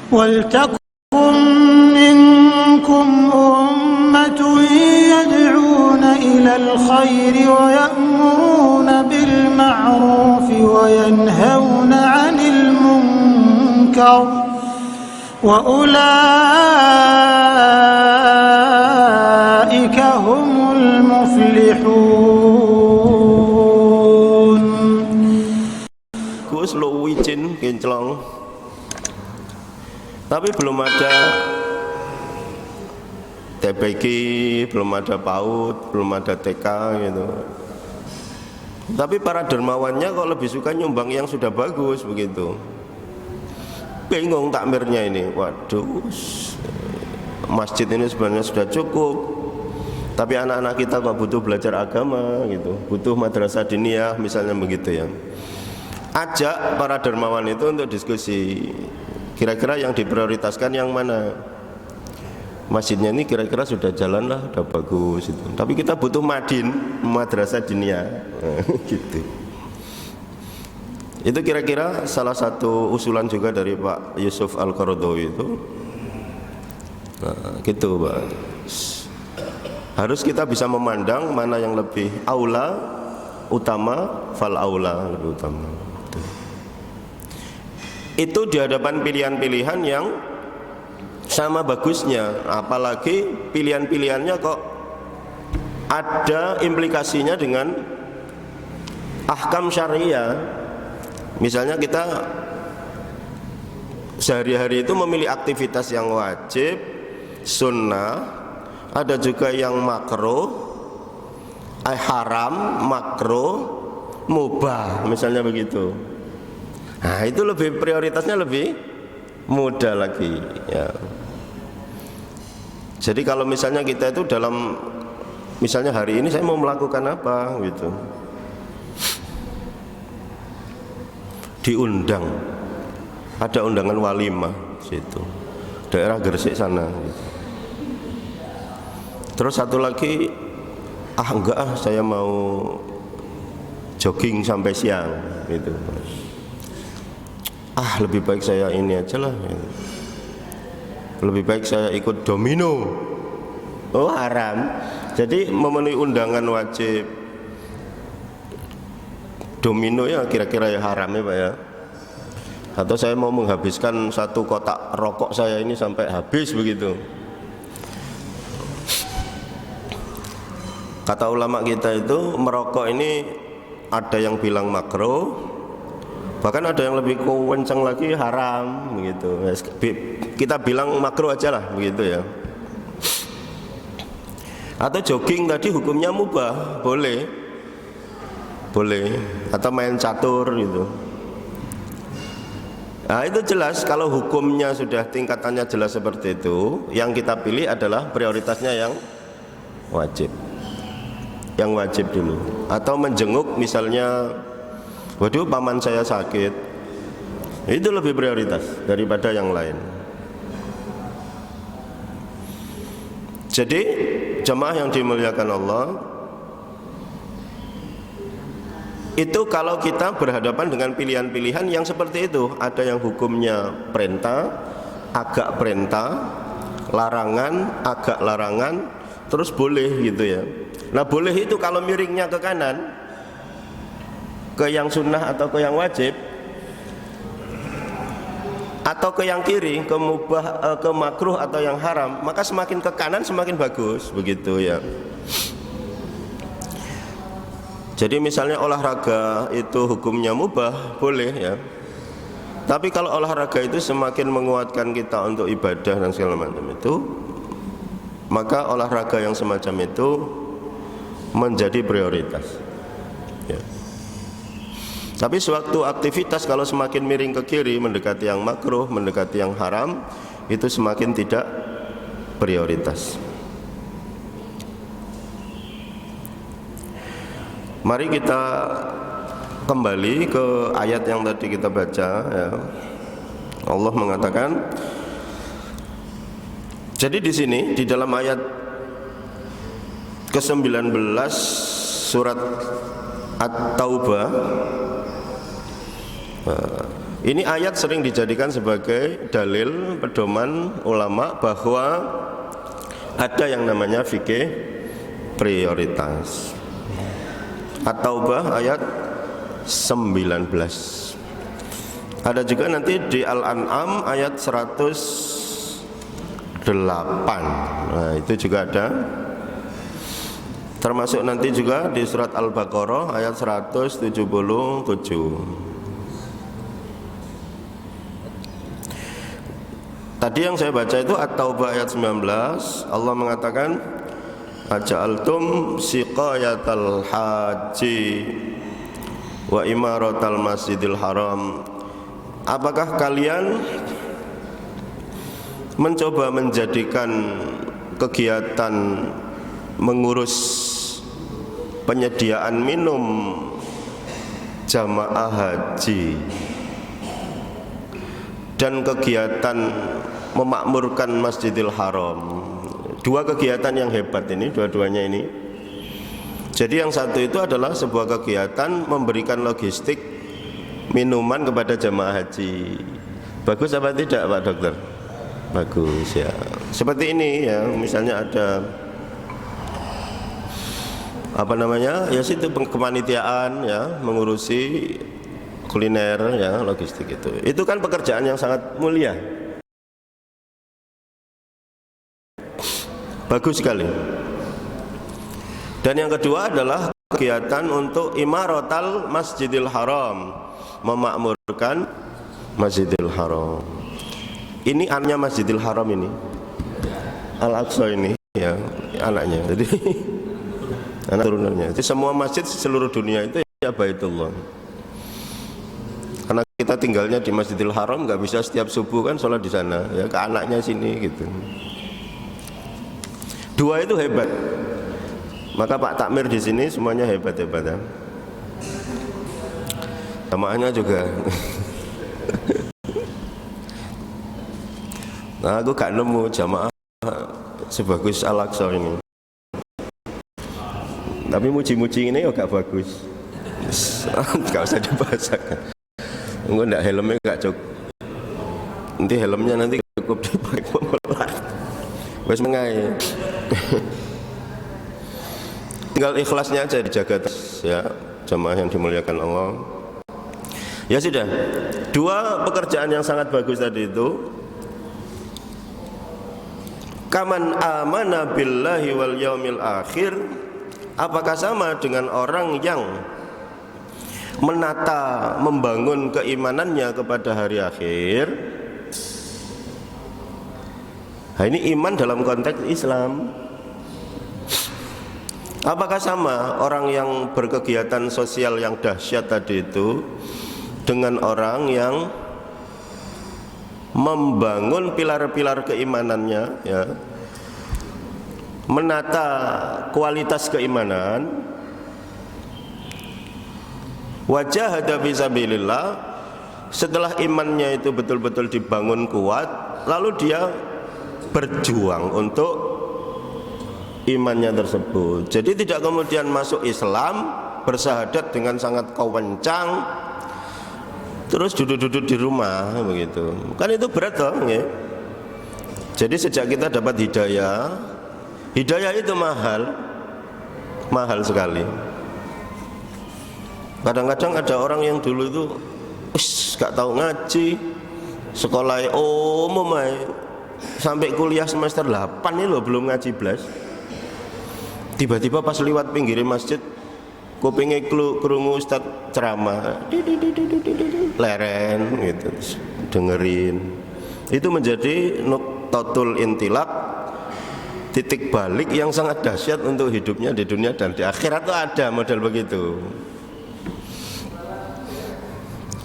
Waltakum minkum ummatun yad'una ilal khairi wa ya'muruna bil ma'rufi wa yanhauna 'anil munkar wa ulaika humul muflihun. Gus lo wicin kinclong. Tapi belum ada TPQ, belum ada PAUD, belum ada TK gitu. Tapi para dermawannya kok lebih suka nyumbang yang sudah bagus begitu. Bingung takmirnya ini. Waduh, masjid ini sebenarnya sudah cukup. Tapi anak-anak kita kok butuh belajar agama gitu, butuh madrasah diniyah misalnya begitu ya. Ajak para dermawan itu untuk diskusi. Kira-kira yang diprioritaskan yang mana? Masjidnya ini kira-kira sudah jalan lah, sudah bagus itu. Tapi kita butuh madrasah diniyah gitu. Itu kira-kira salah satu usulan juga dari Pak Yusuf Al-Qaradawi itu. Nah, gitu Pak. Harus kita bisa memandang mana yang lebih aula, utama, fal aula, lebih utama. Itu di hadapan pilihan-pilihan yang sama bagusnya, apalagi pilihan-pilihannya kok ada implikasinya dengan ahkam syariah. Misalnya kita sehari-hari itu memilih aktivitas yang wajib, sunnah, ada juga yang makruh, haram, makruh, mubah, misalnya begitu. Nah itu lebih prioritasnya lebih mudah lagi ya. Jadi kalau misalnya kita itu dalam, misalnya hari ini saya mau melakukan apa gitu, diundang, ada undangan walimah situ, daerah Gresik sana gitu. Terus satu lagi, enggak saya mau jogging sampai siang gitu. Lebih baik saya ini aja lah gitu. Lebih baik saya ikut domino. Oh haram. Jadi memenuhi undangan wajib domino ya kira-kira ya haram ya Pak ya. Atau saya mau menghabiskan satu kotak rokok saya ini sampai habis begitu. Kata ulama kita itu merokok ini ada yang bilang makruh, bahkan ada yang lebih kencang lagi haram begitu. Kita bilang makruh aja lah begitu ya. Atau jogging tadi hukumnya mubah, boleh, atau main catur gitu. Nah itu jelas kalau hukumnya sudah tingkatannya jelas seperti itu, yang kita pilih adalah prioritasnya yang wajib, dulu. Atau menjenguk misalnya, waduh paman saya sakit, itu lebih prioritas daripada yang lain. Jadi jemaah yang dimuliakan Allah, itu kalau kita berhadapan dengan pilihan-pilihan yang seperti itu, ada yang hukumnya perintah, agak perintah, larangan, agak larangan, terus boleh gitu ya. Nah boleh itu kalau miringnya ke kanan, ke yang sunnah atau ke yang wajib, atau ke yang kiri, ke mubah, ke makruh atau yang haram, maka semakin ke kanan semakin bagus begitu ya. Jadi misalnya olahraga itu hukumnya mubah, boleh ya. Tapi kalau olahraga itu semakin menguatkan kita untuk ibadah dan segala macam itu, maka olahraga yang semacam itu menjadi prioritas ya. Tapi sewaktu aktivitas kalau semakin miring ke kiri, mendekati yang makruh, mendekati yang haram, itu semakin tidak prioritas. Mari kita kembali ke ayat yang tadi kita baca ya. Allah mengatakan, jadi di sini di dalam ayat ke-19 surat At-Taubah, Ini ayat sering dijadikan sebagai dalil pedoman ulama bahwa ada yang namanya fikih prioritas. At-Taubah ayat 19. Ada juga nanti di Al-An'am ayat 108. Nah, itu juga ada. Termasuk nanti juga di surat Al-Baqarah ayat 177. Tadi yang saya baca itu At-Taubah ayat 19. Allah mengatakan aja'altum siqayatal haji wa imaratal masjidil haram. Apakah kalian mencoba menjadikan kegiatan mengurus penyediaan minum jamaah haji dan kegiatan memakmurkan Masjidil Haram? Dua kegiatan yang hebat ini, dua-duanya ini. Jadi yang satu itu adalah sebuah kegiatan memberikan logistik minuman kepada jamaah haji. Bagus apa tidak Pak Dokter? Bagus ya. Seperti ini ya, misalnya ada apa namanya, ya situ kepanitiaan ya, mengurusi kuliner ya, logistik itu kan pekerjaan yang sangat mulia, bagus sekali. Dan yang kedua adalah kegiatan untuk imaratal Masjidil Haram, memakmurkan Masjidil Haram. Ini anaknya Masjidil Haram ini, Al-Aqsa ini ya, anaknya. Jadi anak turunannya. Jadi semua masjid seluruh dunia itu ya Baitullah. Karena kita tinggalnya di Masjidil Haram, nggak bisa setiap subuh kan sholat di sana, ya ke anaknya sini gitu. Dua itu hebat. Maka Pak Takmir di sini semuanya hebat-hebat ya. Jamaahnya juga. Nah, aku gak nemu jamaah sebagus Al-Aqsa ini. Tapi muji-muji ini gak bagus. Gak usah dibahasakan. Enggak helmnya gak cukup. Nanti helmnya nanti cukup dipakai pemelar. Wes mengai. Tinggal ikhlasnya aja dijaga terus ya, jamaah yang dimuliakan Allah. Ya sudah. Dua pekerjaan yang sangat bagus tadi itu. Kaman amana billahi wal yaumil akhir. Apakah sama dengan orang yang menata, membangun keimanannya kepada hari akhir? Nah, ini iman dalam konteks Islam. Apakah sama orang yang berkegiatan sosial yang dahsyat tadi itu dengan orang yang membangun pilar-pilar keimanannya ya, menata kualitas keimanan, wajahada fisabilillah, setelah imannya itu betul-betul dibangun kuat, lalu dia berjuang untuk imannya tersebut. Jadi tidak kemudian masuk Islam, bersahadat dengan sangat kewencang, terus duduk-duduk di rumah begitu. Kan itu berat toh, ya? Jadi sejak kita dapat hidayah, hidayah itu mahal sekali. Kadang-kadang ada orang yang dulu itu gak tahu ngaji, sekolah umum sampai kuliah semester 8 ini loh belum ngaji blas. Tiba-tiba pas lewat pinggir masjid, kupingnya kerungu ustaz ceramah, leren gitu, dengerin. Itu menjadi nuqtatul intilaq, titik balik yang sangat dahsyat untuk hidupnya di dunia dan di akhirat. Itu ada model begitu.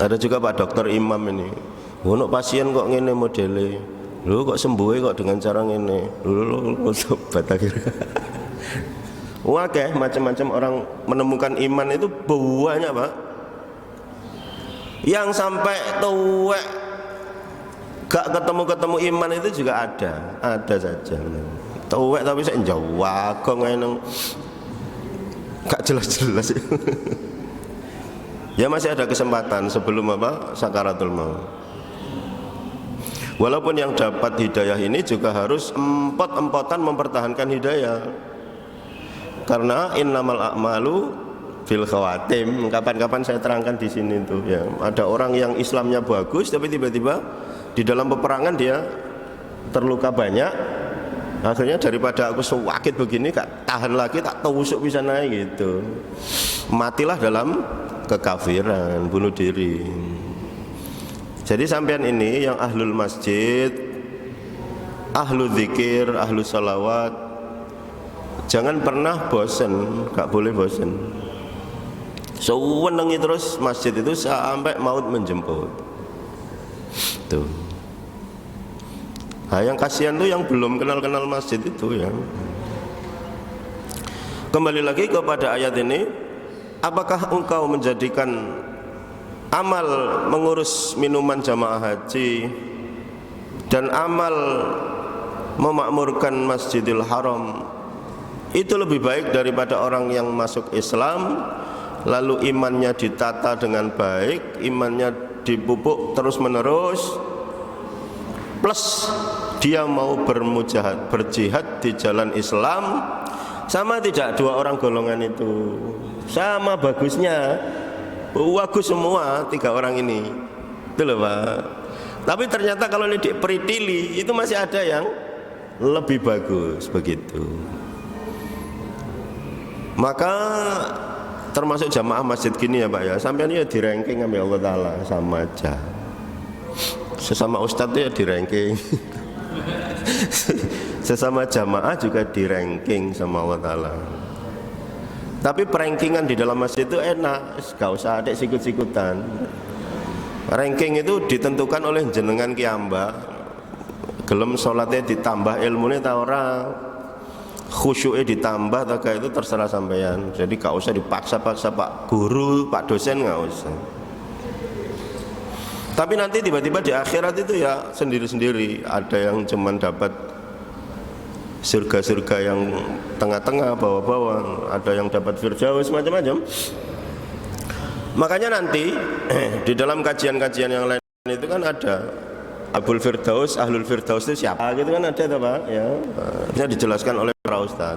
Ada juga Pak Dokter Imam ini, ono pasien kok ngene modele, lho kok sembuh kok dengan cara ngene, lho sobat akhirnya. Wah, macam-macam orang menemukan iman itu banyak Pak. Yang sampai tuwek gak ketemu iman itu juga ada saja. Tuwek tapi saya jawagong nang gak jelas-jelas. Ya masih ada kesempatan sebelum apa? Sakaratul maut. Walaupun yang dapat hidayah ini juga harus empot-empotan mempertahankan hidayah. Karena innamal a'malu fil khawatim. Kapan-kapan saya terangkan di sini tuh ya. Ada orang yang Islamnya bagus tapi tiba-tiba di dalam peperangan dia terluka banyak. Akhirnya daripada aku sakit begini gak tahan lagi, tak tusuk bisa naik gitu. Matilah dalam kekafiran, bunuh diri. Jadi sampean ini yang ahlul masjid, ahlu zikir, ahlu salawat, jangan pernah bosen, gak boleh bosen. Sewenengi terus masjid itu sampai maut menjemput. Tuh. Nah, yang kasihan tuh yang belum kenal-kenal masjid itu ya. Kembali lagi kepada ayat ini, apakah engkau menjadikan amal mengurus minuman jamaah haji dan amal memakmurkan Masjidil Haram itu lebih baik daripada orang yang masuk Islam lalu imannya ditata dengan baik, imannya dipupuk terus menerus, plus dia mau berjihad di jalan Islam? Sama tidak dua orang golongan itu? Sama bagusnya, bagus semua tiga orang ini, itu loh Pak. Tapi ternyata kalau ini diperitili itu masih ada yang lebih bagus begitu. Maka termasuk jamaah masjid gini ya Pak ya, sampai ini ya di ranking sama Allah Ta'ala sama aja. Sesama ustadz ya di ranking. Sesama jamaah juga di ranking sama Allah Ta'ala. Tapi perankingan di dalam masjid itu enak, gak usah ada sikut-sikutan. Ranking itu ditentukan oleh jenengan kiamba. Gelem sholatnya ditambah ilmunya ta ora, khusyuknya ditambah tak itu terserah sampean. Jadi gak usah dipaksa-paksa Pak Guru, Pak dosen, gak usah. Tapi nanti tiba-tiba di akhirat itu ya sendiri-sendiri. Ada yang cuman dapat surga-surga yang tengah-tengah, bawah-bawah, ada yang dapat firdaus, macam-macam. Makanya nanti di dalam kajian-kajian yang lain itu kan ada Abul Firdaus, Ahlul Firdaus itu siapa gitu kan ada tuh Pak ya. Bisa dijelaskan oleh para ustaz.